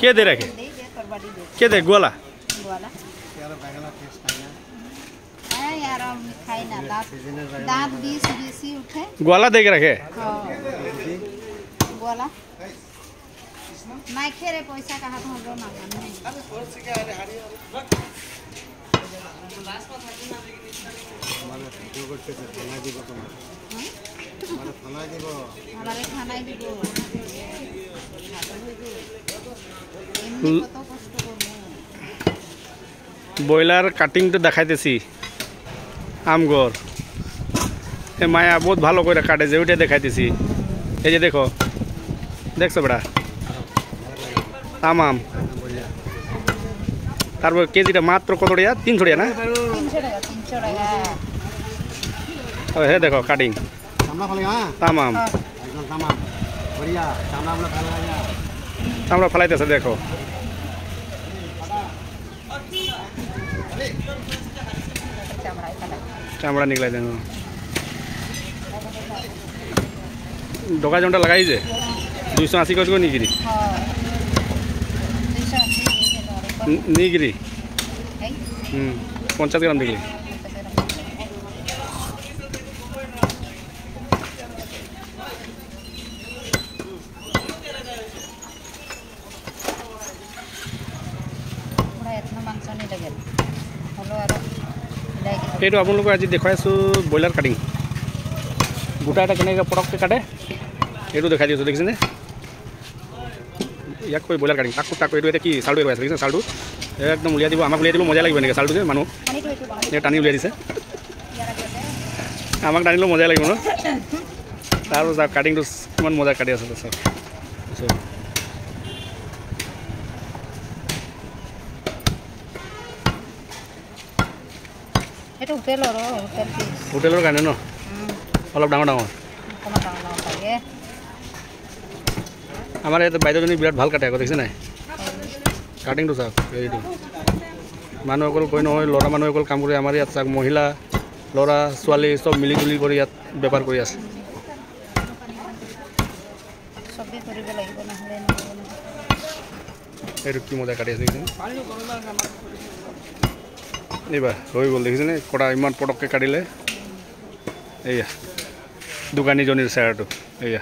কে দে রাখে কে দে গোয়ালা গোয়ালা দেখে রাখে পয়সা কাহা ব্রয়লার কাটিং তো দেখাইতেছি আমগর এ মায়া বহুত ভালো করে কাটে যে ওইটা দেখাইতেছি এই যে দেখো দেখছো বেড়া তামাম তারপর কেজিটা মাত্র কত টাকা 300 টাকা না 300 টাকা হে দেখো কাটিং তামাম আমরা ফেলাইতেছে দেখো চামড়া নিকলাই দেন ডকা জমটা লাগাই যে 280 কত নিগিরি নিগিরি 50 গ্রাম দিলি এইটো আপোনালোকক আজি দেখাই আছোঁ ব্ৰইলাৰ কাটিং গোটা এটা কেনেকৈ পটককৈ কাটে এইটো দেখাই দিছোঁ দেখিছেনে ইয়াক কৈ ব্ৰইলাৰ কাটিং তাকো তাকো এইটো এতিয়া কি চালটো এৰুৱাই আছে দেখিছে চালটো একদম উলিয়াই দিব আমাক উলিয়াই দিব মজা লাগিব এনেকৈ চালটো যে মানুহ এই টানি উলিয়াই দিছে আমাক টানিলেও মজা লাগিব ন তাৰ কাটিংটো কিমান মজা কাটি আছে চাওক হোটেলৰ কাৰণে ন অলপ ডাঙৰ ডাঙৰ আমাৰ ইয়াতে বাইদেউজনী বিৰাট ভাল কাটে আকৌ দেখিছে নাই কাটিংটো চাওক এইটো মানুহ অকল কৈ নহয় ল'ৰা মানুহ অকল কাম কৰি আমাৰ ইয়াত চাওক মহিলা ল'ৰা ছোৱালী চব মিলি জুলি কৰি ইয়াত বেপাৰ কৰি আছে এইটো কি মজা কাটি আছে দেখিছেনে এইবাৰ হৈ গ'ল দেখিছেনে কটা ইমান পটককৈ কাটিলে এয়া দোকানীজনীৰ চেয়াৰটো এয়া